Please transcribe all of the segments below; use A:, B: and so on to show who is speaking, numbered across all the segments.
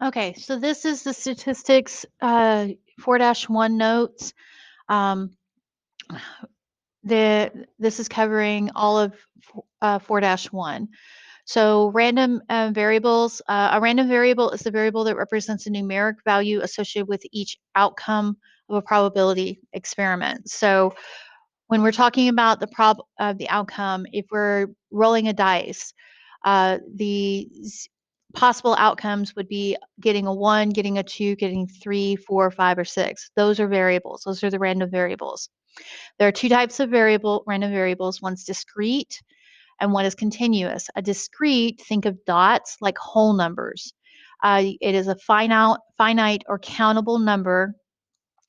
A: Okay, so this is the statistics 4-1 notes. Um, this is covering all of 4-1. So random variables. A random variable is the variable that represents a numeric value associated with each outcome of a probability experiment. So when we're talking about the outcome, if we're rolling a dice, the possible outcomes would be getting a 1, getting a 2, getting 3, 4, 5, or 6. Those are variables. Those are the random variables. There are two types of random variables. One's discrete and one is continuous. A discrete, think of dots like whole numbers. It is a finite or countable number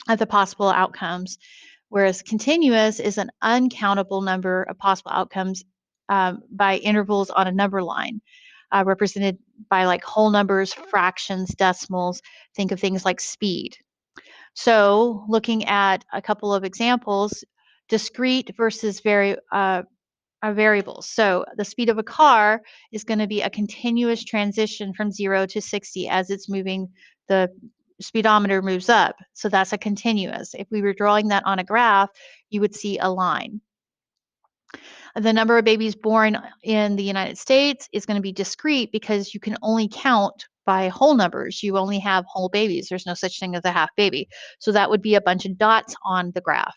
A: of the possible outcomes, whereas continuous is an uncountable number of possible outcomes by intervals on a number line, represented by like whole numbers, fractions, decimals. Think of things like speed. So looking at a couple of examples, discrete versus variables. So the speed of a car is going to be a continuous transition from 0 to 60 as it's moving, the speedometer moves up. So that's a continuous. If we were drawing that on a graph, you would see a line. The number of babies born in the United States is going to be discrete because you can only count by whole numbers. You only have whole babies. There's no such thing as a half baby. So that would be a bunch of dots on the graph.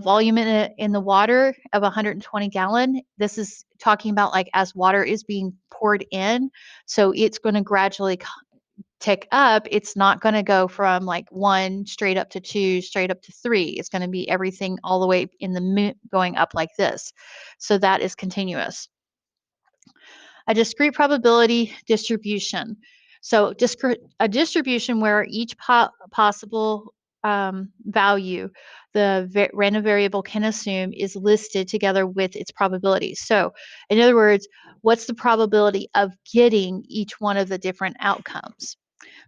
A: Volume in the water of 120 gallon. This is talking about like as water is being poured in. So it's going to gradually tick up. It's not going to go from like 1 straight up to 2, straight up to 3. It's going to be everything all the way in the going up like this. So that is continuous. A discrete probability distribution. So a distribution where each possible value the random variable can assume is listed together with its probabilities. So in other words, what's the probability of getting each one of the different outcomes?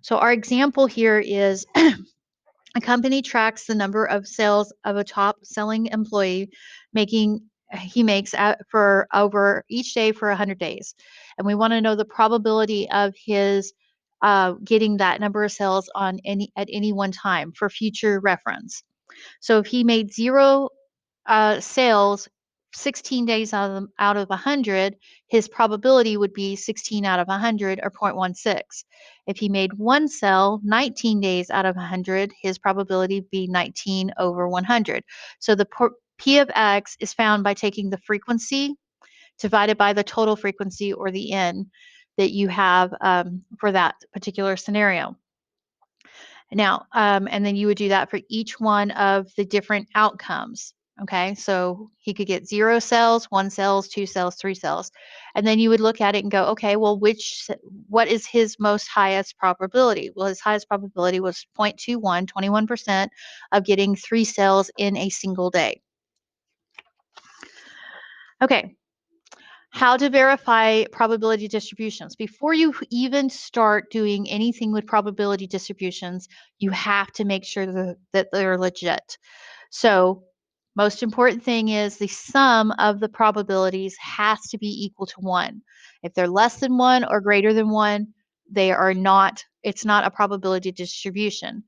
A: So our example here is a company tracks the number of sales of a top selling employee he makes for over each day for 100 days. And we want to know the probability of his getting that number of sales at any one time for future reference. So if he made 0 sales 16 days out of 100, his probability would be 16 out of 100 or 0.16. If he made 1 sale 19 days out of 100, his probability would be 19 over 100. So the P of X is found by taking the frequency divided by the total frequency or the N that you have for that particular scenario. Now, and then you would do that for each one of the different outcomes. Okay, so he could get 0 cells, 1 cells, 2 cells, 3 cells. And then you would look at it and go, okay, well, what is his most highest probability? Well, his highest probability was 0.21, 21% of getting 3 cells in a single day. Okay, how to verify probability distributions. Before you even start doing anything with probability distributions, you have to make sure that they're legit. So most important thing is the sum of the probabilities has to be equal to 1. If they're less than 1 or greater than 1, it's not a probability distribution.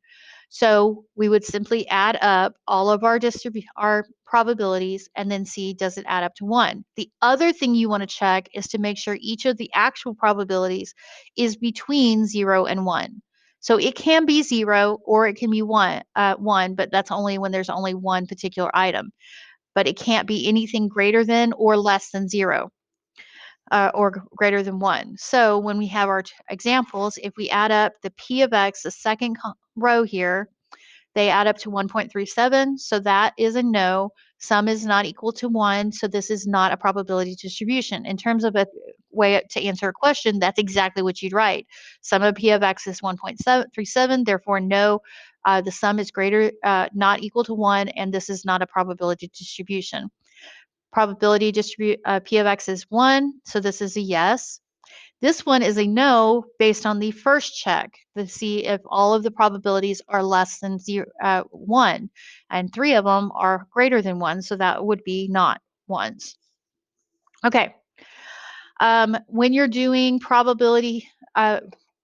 A: So we would simply add up all of our probabilities and then see, does it add up to 1? The other thing you want to check is to make sure each of the actual probabilities is between 0 and 1. So it can be 0 or it can be 1, but that's only when there's only one particular item. But it can't be anything greater than or less than 0. Or greater than 1. So when we have our examples, if we add up the P of X, the second row here, they add up to 1.37. So that is a no. Sum is not equal to 1. So this is not a probability distribution. In terms of a way to answer a question, that's exactly what you'd write. Sum of P of X is 1.37. Therefore, no. The sum is not equal to 1, and this is not a probability distribution. Probability P of X is 1, so this is a yes. This one is a no based on the first check to see if all of the probabilities are less than 1, and 3 of them are greater than 1, so that would be not ones. Okay. When you're doing probability,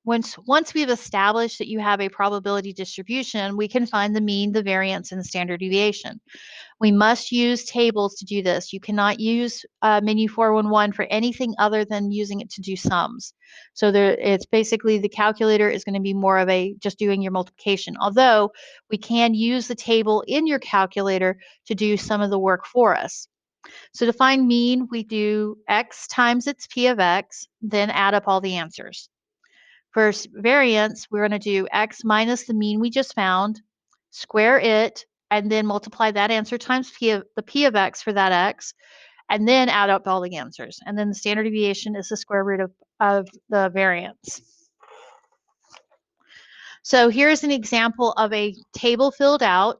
A: once we've established that you have a probability distribution, we can find the mean, the variance, and the standard deviation. We must use tables to do this. You cannot use menu 411 for anything other than using it to do sums. So it's basically the calculator is going to be more of a just doing your multiplication. Although we can use the table in your calculator to do some of the work for us. So to find mean, we do x times its p of x, then add up all the answers. For variance, we're going to do x minus the mean we just found, square it, and then multiply that answer times the p of x for that x, and then add up all the answers. And then the standard deviation is the square root of the variance. So here's an example of a table filled out,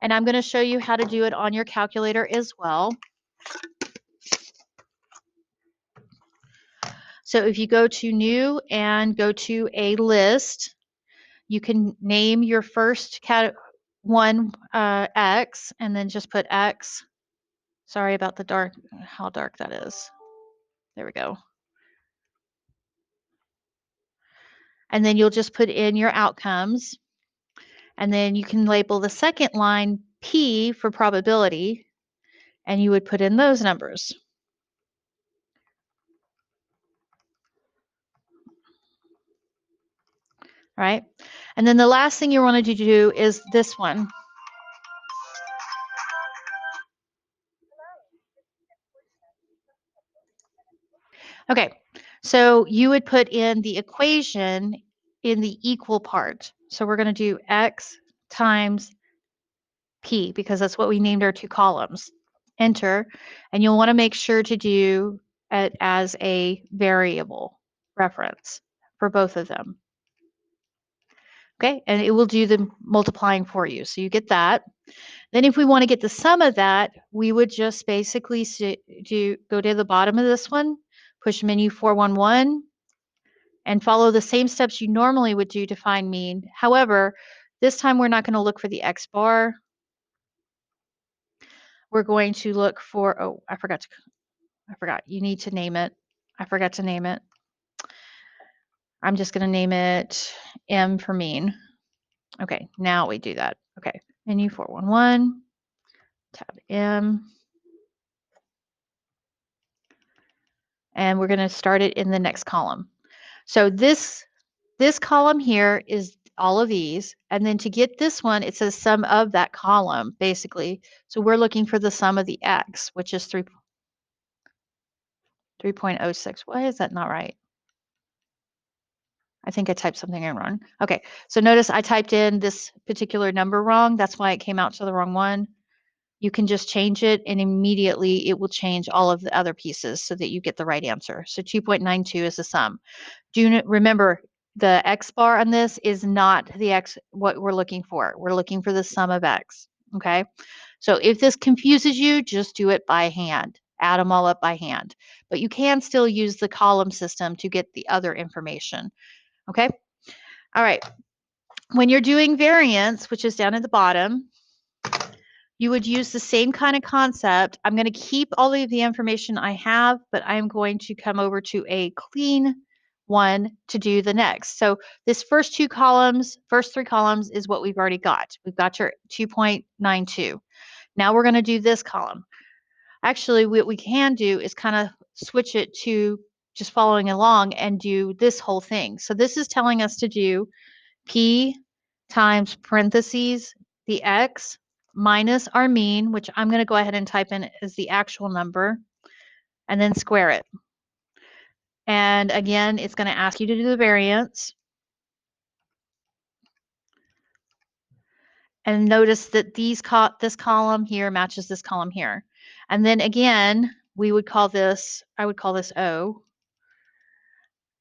A: and I'm going to show you how to do it on your calculator as well. So if you go to new and go to a list, you can name your first one X, and then just put X. Sorry about the dark, how dark that is. There we go. And then you'll just put in your outcomes. And then you can label the second line P for probability, and you would put in those numbers. Right? And then the last thing you want to do is this one. Okay, so you would put in the equation in the equal part. So we're going to do X times P because that's what we named our two columns. Enter, and you'll want to make sure to do it as a variable reference for both of them. Okay, and it will do the multiplying for you. So you get that. Then if we want to get the sum of that, we would just basically go to the bottom of this one, push menu 411, and follow the same steps you normally would do to find mean. However, this time we're not going to look for the X bar. We're going to look for, oh, I forgot. You need to name it. I forgot to name it. I'm just going to name it M for mean. Okay, now we do that. Okay, menu 411, tab M. And we're going to start it in the next column. So this column here is all of these. And then to get this one, it says sum of that column, basically. So we're looking for the sum of the X, which is 3.06. Why is that not right? I think I typed something in wrong. Okay, so notice I typed in this particular number wrong. That's why it came out to the wrong one. You can just change it and immediately it will change all of the other pieces so that you get the right answer. So 2.92 is the sum. Remember, the X bar on this is not the X, what we're looking for. We're looking for the sum of X, okay? So if this confuses you, just do it by hand. Add them all up by hand. But you can still use the column system to get the other information, okay? All right. When you're doing variance, which is down at the bottom, you would use the same kind of concept. I'm going to keep all of the information I have, but I'm going to come over to a clean one to do the next. So this first three columns is what we've already got. We've got your 2.92. Now we're going to do this column. Actually, what we can do is kind of switch it to just following along and do this whole thing. So this is telling us to do P times parentheses the X minus our mean, which I'm going to go ahead and type in as the actual number, and then square it. And again, it's going to ask you to do the variance. And notice that this column here matches this column here. And then again, I would call this O.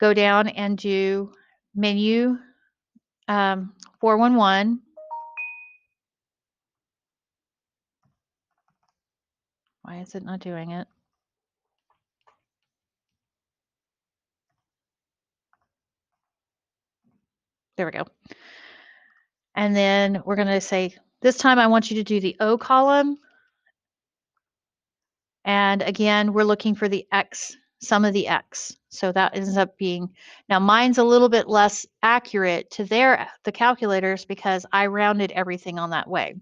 A: Go down and do menu 411. Why is it not doing it? There we go. And then we're going to say, this time I want you to do the O column. And again, we're looking for the X sum of the x. So that ends up being, now mine's a little bit less accurate to the calculators because I rounded everything on that way.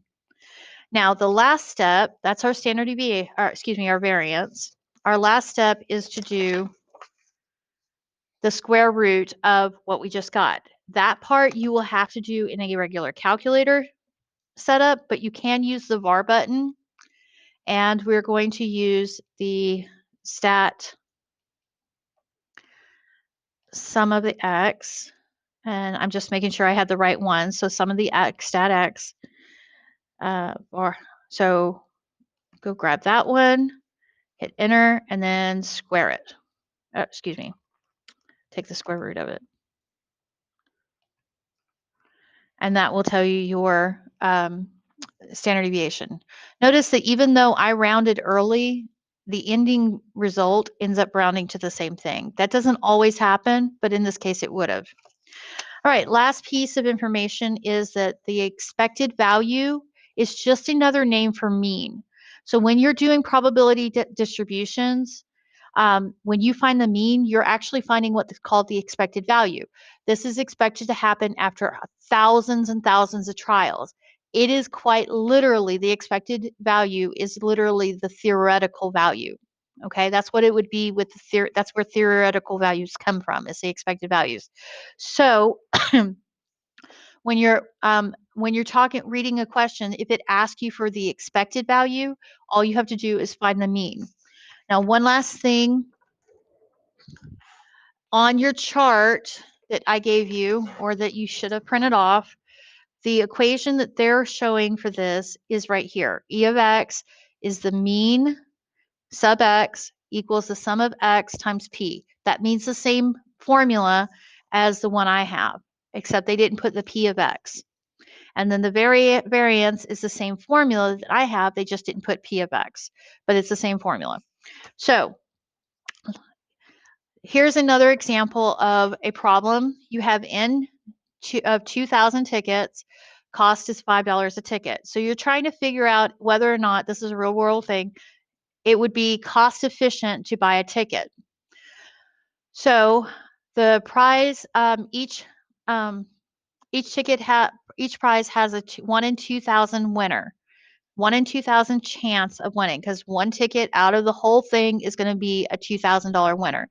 A: Now the last step, that's our standard deviation, or excuse me, our variance. Our last step is to do the square root of what we just got. That part you will have to do in a regular calculator setup, but you can use the var button, and we're going to use the stat sum of the x, and I'm just making sure I had the right one. So sum of the x, stat x, or so go grab that one, hit enter, and then square it. Excuse me, take the square root of it. And that will tell you your standard deviation. Notice that even though I rounded early, the ending result ends up rounding to the same thing. That doesn't always happen, but in this case it would have. All right, last piece of information is that the expected value is just another name for mean. So when you're doing probability distributions, when you find the mean, you're actually finding what's called the expected value. This is expected to happen after thousands and thousands of trials. It is quite literally, the expected value is literally the theoretical value. Okay, that's what it would be with the theory. That's where theoretical values come from, is the expected values. So when you're talking, reading a question, if it asks you for the expected value, all you have to do is find the mean. Now, one last thing, on your chart that I gave you, or that you should have printed off, the equation that they're showing for this is right here. E of x is the mean sub x equals the sum of x times p. That means the same formula as the one I have, except they didn't put the p of x. And then the variance is the same formula that I have, they just didn't put p of x, but it's the same formula. So here's another example of a problem. You have of 2,000 tickets, cost is $5 a ticket. So you're trying to figure out whether or not, this is a real world thing, it would be cost efficient to buy a ticket. So the prize, each prize has a 1 in 2,000 winner, 1 in 2,000 chance of winning, because one ticket out of the whole thing is going to be a $2,000 winner.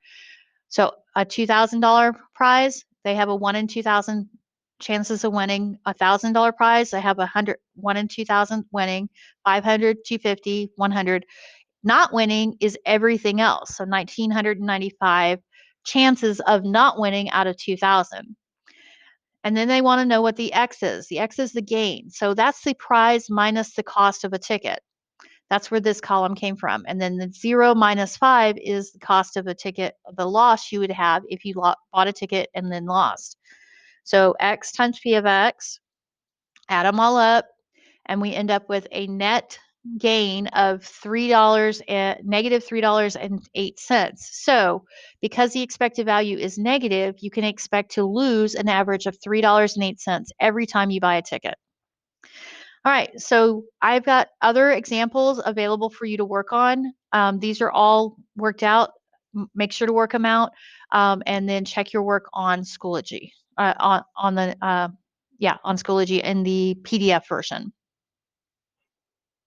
A: So a $2,000 prize, they have a 1 in 2,000 chances of winning. $1,000 prize, they have 1 in 2,000 winning. 500, 250, 100. Not winning is everything else. So 1,995 chances of not winning out of 2,000. And then they want to know what the X is. The X is the gain. So that's the prize minus the cost of a ticket. That's where this column came from. And then the 0 minus 5 is the cost of a ticket, the loss you would have if you bought a ticket and then lost. So x times p of x, add them all up, and we end up with a net gain of negative $3.08. So because the expected value is negative, you can expect to lose an average of $3.08 every time you buy a ticket. All right, so I've got other examples available for you to work on. These are all worked out. Make sure to work them out, and then check your work on Schoology, on Schoology in the PDF version.